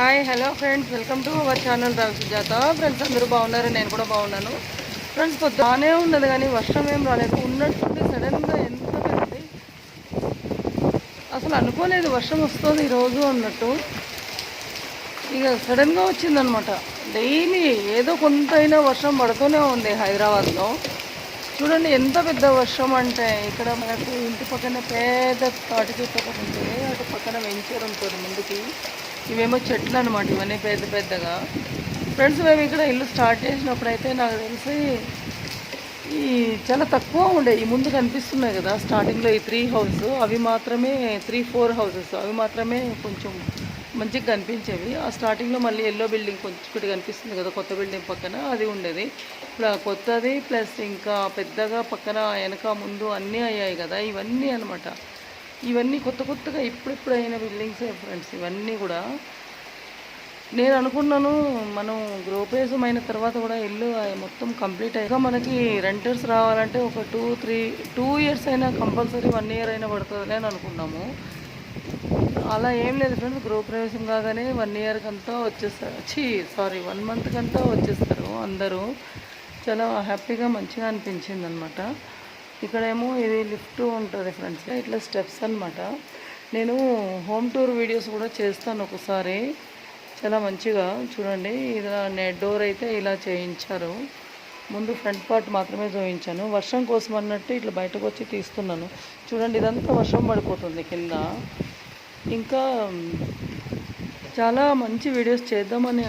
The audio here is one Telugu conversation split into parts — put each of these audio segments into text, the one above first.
Hi hello friends, welcome to our channel Rao Sujatha. Friends అందరూ బాగున్నారు, నేను కూడా బాగున్నాను. ఫ్రెండ్స్ బాగానే ఉన్నది కానీ వర్షం ఏం రాలేదు. ఉన్నట్టుండి సడన్గా ఎంత పెద్దది, అసలు అనుకోలేదు వర్షం వస్తుంది ఈరోజు అన్నట్టు. ఇక సడన్గా వచ్చిందనమాట. డైలీ ఏదో కొంతైనా వర్షం పడుతూనే ఉంది హైదరాబాద్లో. చూడండి ఎంత పెద్ద వర్షం అంటే, ఇక్కడ మనకు ఇంటి పక్కన పెద్ద తాటి చెట్టు ఒకటి ఉంటుంది, అటు పక్కన వెంచర్ ఉంటుంది ముందుకి. ఇవేమో చెట్లు అనమాట, ఇవన్నీ పెద్ద పెద్దగా. ఫ్రెండ్స్ మేము ఇక్కడ ఇల్లు స్టార్ట్ చేసినప్పుడు అయితే నాకు తెలిసి ఈ చాలా తక్కువ ఉండే. ఈ ముందు కనిపిస్తున్నాయి కదా స్టార్టింగ్లో ఈ 3 హౌస్, అవి మాత్రమే 3-4 హౌసెస్, అవి మాత్రమే కొంచెం మంచిగా కనిపించేవి. ఆ స్టార్టింగ్లో మళ్ళీ ఎల్లో బిల్డింగ్ కొంచెం ఒకటి కనిపిస్తుంది కదా కొత్త బిల్డింగ్ పక్కన, అది ఉండేది. ఇప్పుడు కొత్తది ప్లస్ ఇంకా పెద్దగా పక్కన వెనక ముందు అన్నీ అయ్యాయి కదా, ఇవన్నీ అనమాట. ఇవన్నీ కొత్త కొత్తగా ఇప్పుడిప్పుడు అయిన బిల్డింగ్సే ఫ్రెండ్స్ ఇవన్నీ కూడా. నేను అనుకున్నాను మనం గృహప్రవేశం అయిన తర్వాత కూడా ఇల్లు మొత్తం కంప్లీట్ అయ్యాక మనకి రెంటర్స్ రావాలంటే ఒక 2 ఇయర్స్ అయినా కంపల్సరీ 1 ఇయర్ అయినా పడుతుందిలే అని అనుకున్నాము. అలా ఏం లేదు ఫ్రెండ్స్, గృహప్రవేశం కాగానే 1 ఇయర్కి అంతా వచ్చేస్తారు. 1 మంత్కి అంతా వచ్చేస్తారు అందరూ. చాలా హ్యాపీగా మంచిగా అనిపించింది అనమాట. ఇక్కడేమో ఇది లిఫ్ట్ ఉంటుంది ఫ్రెండ్స్, ఇట్లా స్టెప్స్ అనమాట. నేను హోమ్ టూర్ వీడియోస్ కూడా చేస్తాను ఒకసారి, చాలా మంచిగా చూడండి. ఇలా నెట్ డోర్ అయితే ఇలా చేయించారు. ముందు ఫ్రంట్ పార్ట్ మాత్రమే చూపించాను, వర్షం కోసం అన్నట్టు ఇట్లా బయటకు వచ్చి తీస్తున్నాను. చూడండి ఇదంతా వర్షం పడిపోతుంది కింద. ఇంకా చాలా మంచి వీడియోస్ చేద్దామని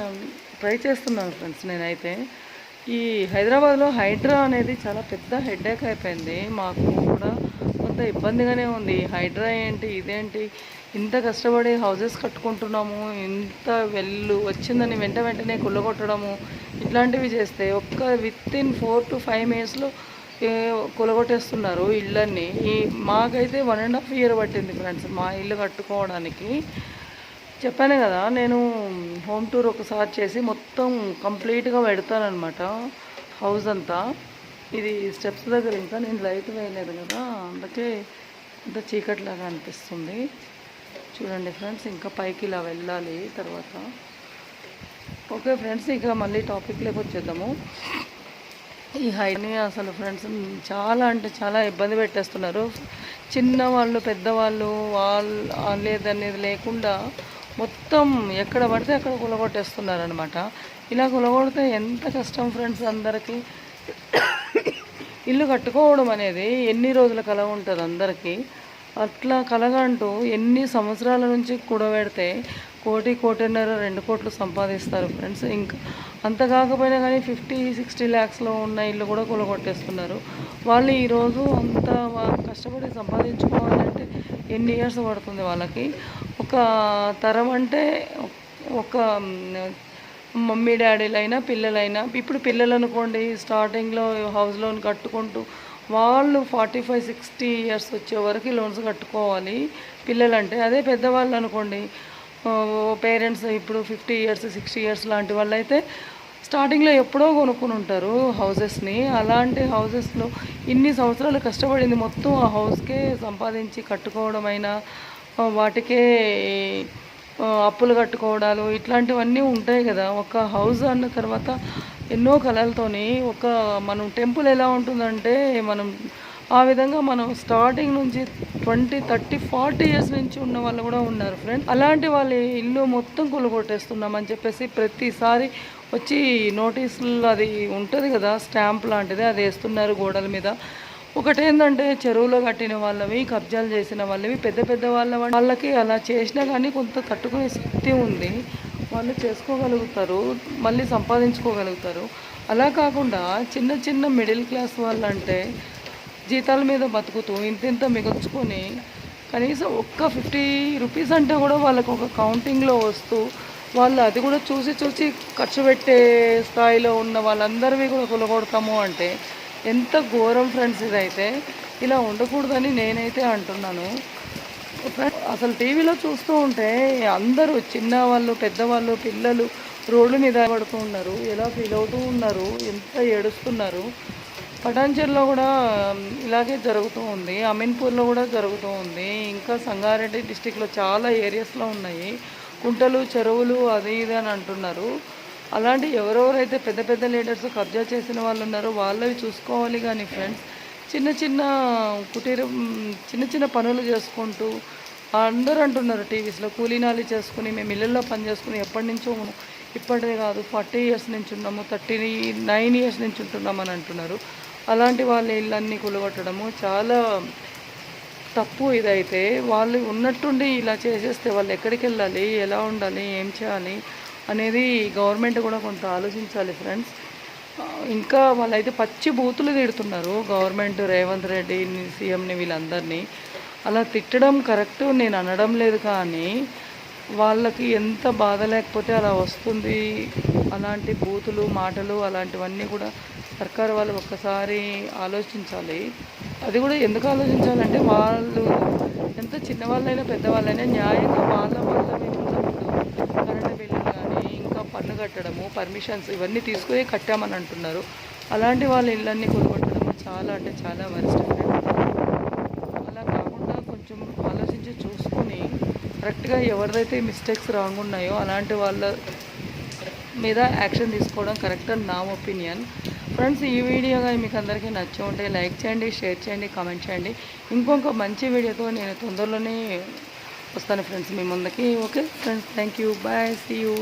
ట్రై చేస్తున్నాను ఫ్రెండ్స్. నేనైతే ఈ హైదరాబాద్లో హైడ్రా అనేది చాలా పెద్ద హెడేక్ అయిపోయింది. మాకు కూడా కొంత ఇబ్బందిగానే ఉంది. హైడ్రా ఏంటి ఇదేంటి, ఇంత కష్టపడి హౌసెస్ కట్టుకుంటున్నాము, ఇంత వెళ్ళు వచ్చిందని వెంటనే కుల్లగొట్టడము, ఇట్లాంటివి చేస్తే వితిన్ 4 to 5 ఇయర్స్లో కులగొట్టేస్తున్నారు ఇళ్ళన్నీ. మాకైతే 1.5 year పట్టింది ఫ్రెండ్స్ మా ఇల్లు కట్టుకోవడానికి. చెప్పాను కదా నేను హోమ్ టూర్ ఒకసారి చేసి మొత్తం కంప్లీట్గా పెడతానమాట హౌస్ అంతా. ఇది స్టెప్స్ దగ్గర ఇంకా నేను లైట్ వేయలేదు కదా, అందుకే ఇంత చీకట్లాగా అనిపిస్తుంది. చూడండి ఫ్రెండ్స్, ఇంకా పైకి ఇలా వెళ్ళాలి తర్వాత. ఓకే ఫ్రెండ్స్, ఇక మళ్ళీ టాపిక్లోకి వచ్చేద్దాము. ఈ హైని అసలు ఫ్రెండ్స్ చాలా అంటే చాలా ఇబ్బంది పెట్టేస్తున్నారు. చిన్నవాళ్ళు పెద్దవాళ్ళు లేదనేది లేకుండా మొత్తం ఎక్కడ పడితే అక్కడ కులగొట్టేస్తున్నారు అనమాట. ఇలా కులగొడితే ఎంత కష్టం ఫ్రెండ్స్ అందరికీ. ఇల్లు కట్టుకోవడం అనేది ఎన్ని రోజుల కల ఉంటుంది అందరికీ. అట్లా కలగంటూ ఎన్ని సంవత్సరాల నుంచి కూడబెడితే 1.5-1.5 2 కోట్లు సంపాదిస్తారు ఫ్రెండ్స్. ఇంకా అంత కాకపోయినా కానీ 50-60 lakhsలో ఉన్న ఇల్లు కూడా కూలగొట్టేస్తున్నారు వాళ్ళు. ఈరోజు అంత కష్టపడి సంపాదించుకోవాలంటే ఎన్ని ఇయర్స్ పడుతుంది వాళ్ళకి. ఒక తరం అంటే ఒక మమ్మీ డాడీలైనా పిల్లలైనా, ఇప్పుడు పిల్లలు అనుకోండి స్టార్టింగ్లో హౌస్ లోన్ కట్టుకుంటూ వాళ్ళు 45-60 ఇయర్స్ వచ్చే వరకు లోన్స్ కట్టుకోవాలి పిల్లలంటే. అదే పెద్దవాళ్ళు అనుకోండి పేరెంట్స్ ఇప్పుడు 50 ఇయర్స్ 60 ఇయర్స్ లాంటి వాళ్ళు అయితే స్టార్టింగ్లో ఎప్పుడో కొనుక్కుని ఉంటారు హౌసెస్ని. అలాంటి హౌసెస్లో ఇన్ని సంవత్సరాలు కష్టపడింది మొత్తం ఆ హౌస్కే సంపాదించి కట్టుకోవడమైనా, వాటికే అప్పులు కట్టుకోవడాలు ఇట్లాంటివన్నీ ఉంటాయి కదా. ఒక హౌస్ అన్న తర్వాత ఎన్నో కళలతోని మనం టెంపుల్ ఎలా ఉంటుందంటే మనం ఆ విధంగా మనం స్టార్టింగ్ నుంచి 20-30-40 ఇయర్స్ నుంచి ఉన్న వాళ్ళు కూడా ఉన్నారు ఫ్రెండ్స్. అలాంటి వాళ్ళ ఇల్లు మొత్తం కొలుగొట్టేస్తున్నామని చెప్పేసి ప్రతిసారి వచ్చి నోటీసులు అది ఉంటుంది కదా స్టాంప్ లాంటిది, అది వేస్తున్నారు గోడల మీద. ఒకటేంటంటే చెరువులో కట్టిన వాళ్ళవి, కబ్జాలు చేసిన వాళ్ళవి, పెద్ద వాళ్ళకి అలా చేసినా కానీ కొంత తట్టుకునే శక్తి ఉంది, వాళ్ళు చేసుకోగలుగుతారు, మళ్ళీ సంపాదించుకోగలుగుతారు. అలా కాకుండా చిన్న మిడిల్ క్లాస్ వాళ్ళు అంటే జీతాల మీద బతుకుతూ ఇంత మిగుల్చుకొని కనీసం 50 రూపీస్ అంటే కూడా వాళ్ళకు ఒక కౌంటింగ్లో వస్తూ వాళ్ళు అది కూడా చూసి ఖర్చు పెట్టే స్థాయిలో ఉన్న వాళ్ళందరివి కూడా కొలగొడతాము అంటే ఎంత ఘోరం ఫ్రెండ్స్. ఇదైతే ఇలా ఉండకూడదని నేనైతే అంటున్నాను. అసలు టీవీలో చూస్తూ ఉంటే అందరూ చిన్నవాళ్ళు పెద్దవాళ్ళు పిల్లలు రోడ్ల మీద పడుతూ ఉన్నారు, ఎలా ఫీల్ అవుతూ ఉన్నారు, ఎంత ఏడుస్తున్నారు. పటాన్చెరులో కూడా ఇలాగే జరుగుతూ ఉంది, అమీన్పూర్లో కూడా జరుగుతూ ఉంది, ఇంకా సంగారెడ్డి డిస్టిక్లో చాలా ఏరియాస్లో ఉన్నాయి. కుంటలు చెరువులు అది ఇది అని అంటున్నారు. అలాంటి ఎవరెవరైతే పెద్ద పెద్ద లీడర్స్ కబ్జా చేసిన వాళ్ళు ఉన్నారో వాళ్ళవి చూసుకోవాలి. కానీ ఫ్రెండ్స్ చిన్న చిన్న కుటీరం చిన్న చిన్న పనులు చేసుకుంటూ అందరూ అంటున్నారు టీవీస్లో కూలీనాలి చేసుకుని మేము ఇళ్ళల్లో పని చేసుకుని ఎప్పటి నుంచో ఇప్పటిదే కాదు 40 ఇయర్స్ నుంచి ఉన్నాము, 39 ఇయర్స్ నుంచి ఉంటున్నామని అంటున్నారు. అలాంటి వాళ్ళ ఇళ్ళన్నీ కూలగొట్టడము చాలా తప్పు. ఇదైతే వాళ్ళు ఉన్నట్టుండి ఇలా చేసేస్తే వాళ్ళు ఎక్కడికి వెళ్ళాలి, ఎలా ఉండాలి, ఏం చేయాలి అనేది గవర్నమెంట్ కూడా కొంత ఆలోచించాలి ఫ్రెండ్స్. ఇంకా వాళ్ళైతే పచ్చి బూతులు తిడుతున్నారు గవర్నమెంట్, రేవంత్ రెడ్డిని, సీఎంని, వీళ్ళందరినీ. అలా తిట్టడం కరెక్ట్ నేను అనడం లేదు, కానీ వాళ్ళకి ఎంత బాధ లేకపోతే అలా వస్తుంది. అలాంటి బూతులు మాటలు అలాంటివన్నీ కూడా సర్కారు వాళ్ళు ఒక్కసారి ఆలోచించాలి. అది కూడా ఎందుకు ఆలోచించాలంటే వాళ్ళు ఎంత చిన్నవాళ్ళైనా పెద్దవాళ్ళైనా న్యాయంగా వాళ్ళ ఉన్నప్పుడు కరెంటు బిల్లులు కానీ ఇంకా పన్ను కట్టడము, పర్మిషన్స్ ఇవన్నీ తీసుకుని కట్టామని అంటున్నారు. అలాంటి వాళ్ళ ఇళ్ళన్నీ కొనుగొట్టడము చాలా అంటే చాలా వరస్ట్. అలా కాకుండా కొంచెం ఆలోచించి చూసుకొని కరెక్ట్గా ఎవరిదైతే మిస్టేక్స్ రాంగ్ ఉన్నాయో అలాంటి వాళ్ళ మీద యాక్షన్ తీసుకోవడం కరెక్ట్ అని నా ఒపీనియన్. ఫ్రెండ్స్, ఈ వీడియో కానీ మీకు అందరికీ నచ్చి ఉంటే లైక్ చేయండి, షేర్ చేయండి, కామెంట్ చేయండి. ఇంకొక మంచి వీడియోతో నేను తొందరలోనే వస్తాను ఫ్రెండ్స్ మీ ముందుకి. Okay friends, thank you, bye, see you.